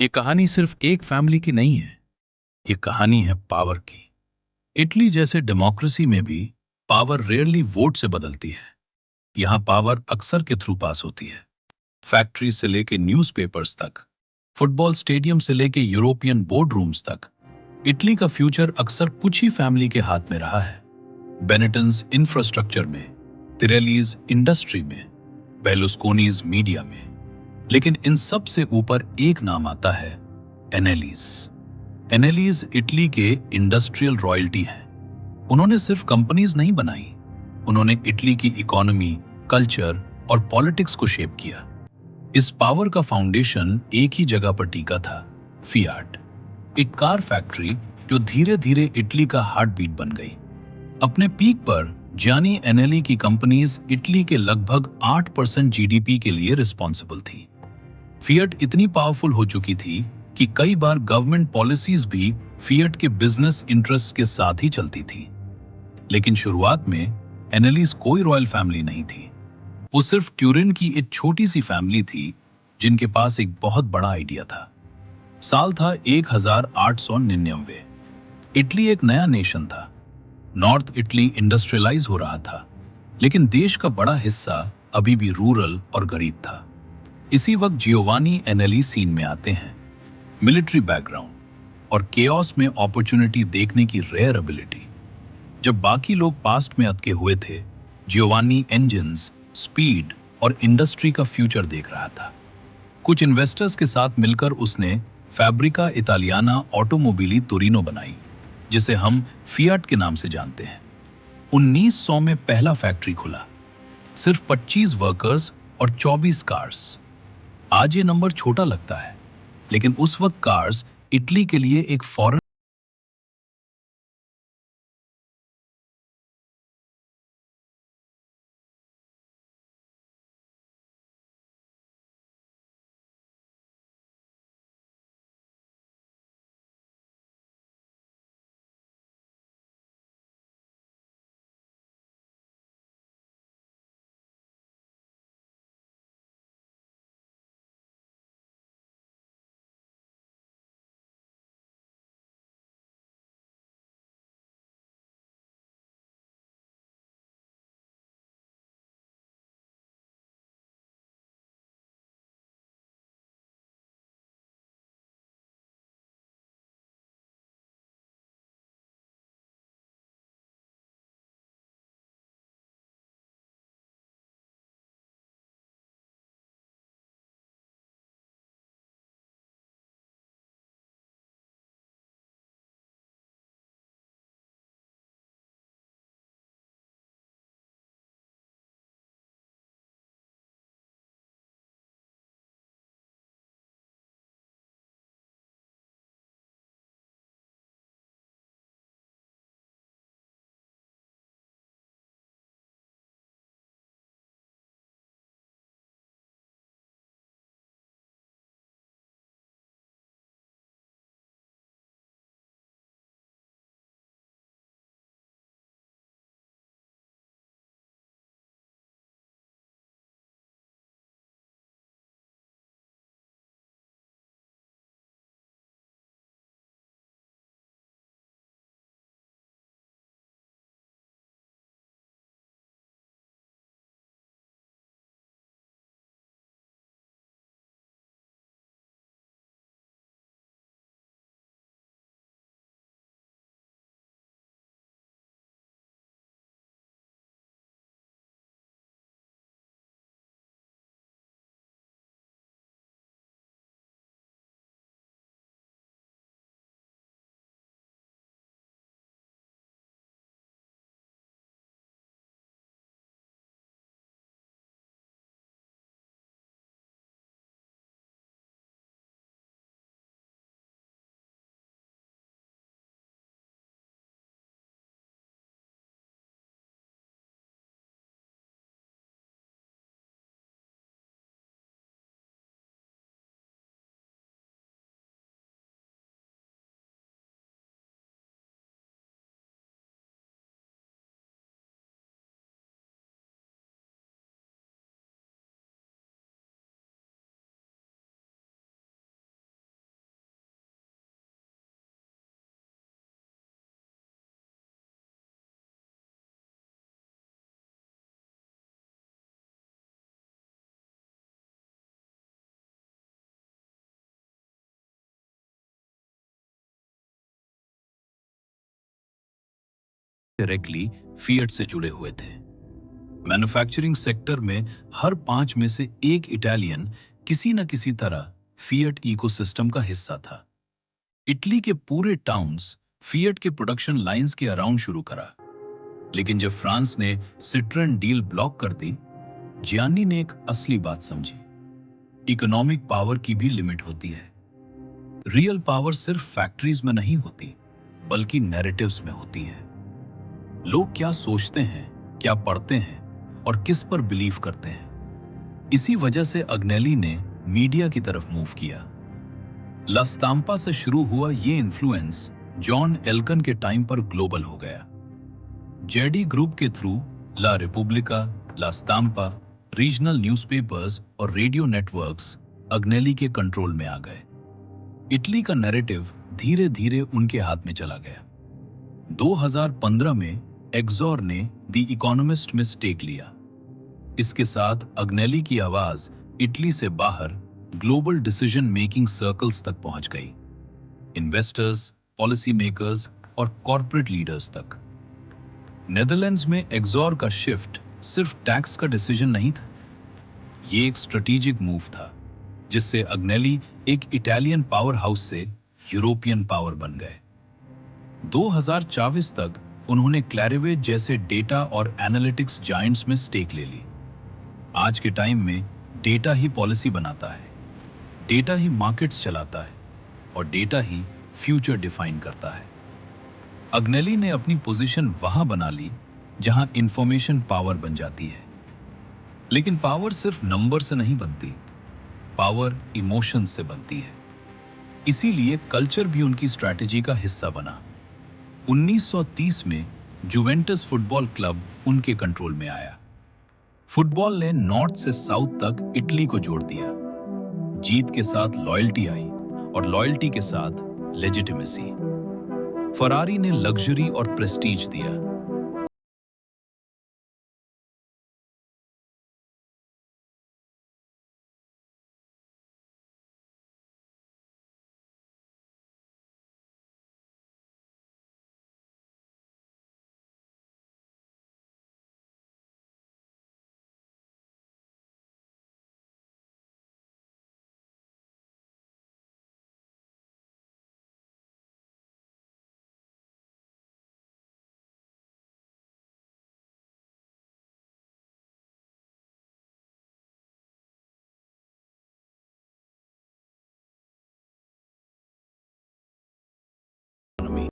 ये कहानी सिर्फ एक फैमिली की नहीं है। ये कहानी है पावर की। इटली जैसे डेमोक्रेसी में भी पावर रेयरली वोट से बदलती है। यहाँ पावर अक्सर के थ्रू पास होती है। फैक्ट्री से लेके न्यूज़पेपर्स तक, फुटबॉल स्टेडियम से लेके यूरोपियन बोर्ड रूम्स तक, इटली का फ्यूचर अक्सर कुछ ही फैमिली के हाथ में रहा है। बेनेटन्स इंफ्रास्ट्रक्चर में, तिरेलीज इंडस्ट्री में, बेलुस्कोनीज मीडिया में। लेकिन इन सब से ऊपर एक नाम आता है, एनेलीज। एनेलीज इटली के इंडस्ट्रियल रॉयल्टी हैं। उन्होंने सिर्फ कंपनीज नहीं बनाई, उन्होंने इटली की इकोनॉमी, कल्चर और पॉलिटिक्स को शेप किया। इस पावर का फाउंडेशन एक ही जगह पर टिका था, फियाट। एक कार फैक्ट्री जो धीरे धीरे इटली का हार्ट बीट बन गई। अपने पीक पर जानी एनेली की कंपनीज इटली के लगभग 8% जीडीपी के लिए रिस्पॉन्सिबल थी। फिएट इतनी पावरफुल हो चुकी थी कि कई बार गवर्नमेंट पॉलिसीज भी फिएट के बिजनेस इंटरेस्ट के साथ ही चलती थी। लेकिन शुरुआत में एनेलिस कोई रॉयल फैमिली नहीं थी। वो सिर्फ ट्यूरिन की एक छोटी सी फैमिली थी जिनके पास एक बहुत बड़ा आइडिया था। साल था 1899। इटली एक नया नेशन था। नॉर्थ इटली इंडस्ट्रियलाइज हो रहा था, लेकिन देश का बड़ा हिस्सा अभी भी रूरल और गरीब था। इसी वक्त जियोवानी एनेली सीन में आते हैं। मिलिट्री बैकग्राउंड और केओस में अपॉर्चुनिटी देखने की रेयर एबिलिटी। जब बाकी लोग पास्ट में अटके हुए थे, जियोवानी इंजन्स, स्पीड और इंडस्ट्री का फ्यूचर देख रहा था। कुछ इन्वेस्टर्स के साथ मिलकर उसने फैब्रिका इटालियाना ऑटोमोबिली तोरिनो बनाई, जिसे हम फियाट के नाम से जानते हैं। 1900 में पहला फैक्ट्री खुला, सिर्फ 25 वर्कर्स और 24 कार्स। आज ये नंबर छोटा लगता है, लेकिन उस वक्त कार्स इटली के लिए एक फॉरेन डायरेक्टली फिएट से जुड़े हुए थे। मैन्युफैक्चरिंग सेक्टर में हर 5 में से एक इटालियन किसी न किसी तरह फिएट इकोसिस्टम का हिस्सा था। इटली के पूरे टाउन्स फिएट के प्रोडक्शन लाइंस के अराउंड शुरू करा। लेकिन जब फ्रांस ने सिट्रन डील ब्लॉक कर दी, जियानी ने एक असली बात समझी। इकोनॉमिक पावर की भी लिमिट होती है। रियल पावर सिर्फ फैक्ट्रीज में नहीं होती, बल्कि नैरेटिव्स में होती है। लोग क्या सोचते हैं, क्या पढ़ते हैं और किस पर बिलीव करते हैं। इसी वजह से अग्नेली ने मीडिया की तरफ मूव किया। ला स्टाम्पा से शुरू हुआ ये इन्फ्लुएंस जॉन एल्कन के टाइम पर ग्लोबल हो गया। जेडी ग्रुप के थ्रू ला रिपब्लिका, ला स्टाम्पा, रीजनल न्यूज़पेपर्स और रेडियो नेटवर्क्स अग्नेली के कंट्रोल में आ गए। इटली का नैरेटिव धीरे धीरे उनके हाथ में चला गया। 2015 में एक्सॉर ने द इकोनॉमिस्ट में स्टेक लिया। इसके साथ अग्नेली की आवाज इटली से बाहर ग्लोबल डिसीजन मेकिंग सर्कल्स तक पहुंच गई, इन्वेस्टर्स, पॉलिसी मेकर्स और कॉर्पोरेट लीडर्स तक। नेदरलैंड्स में एक्सॉर का शिफ्ट सिर्फ टैक्स का डिसीजन नहीं था, ये एक स्ट्रेटेजिक मूव था जिससे अग्नेली एक इटालियन पावर हाउस से यूरोपियन पावर बन गए। 2024 तक उन्होंने क्लैरिवेट जैसे डेटा और एनालिटिक्स जायंट्स में स्टेक ले ली। आज के टाइम में डेटा ही पॉलिसी बनाता है, डेटा ही मार्केट्स चलाता है और डेटा ही फ्यूचर डिफाइन करता है। अग्नेली ने अपनी पोजीशन वहां बना ली जहां इंफॉर्मेशन पावर बन जाती है। लेकिन पावर सिर्फ नंबर से नहीं बनती, पावर इमोशन से बनती है। इसीलिए कल्चर भी उनकी स्ट्रैटेजी का हिस्सा बना। 1930 में जुवेंटस फुटबॉल क्लब उनके कंट्रोल में आया। फुटबॉल ने नॉर्थ से साउथ तक इटली को जोड़ दिया। जीत के साथ लॉयल्टी आई और लॉयल्टी के साथ लेजिटिमेसी। फरारी ने लग्जरी और प्रेस्टीज दिया,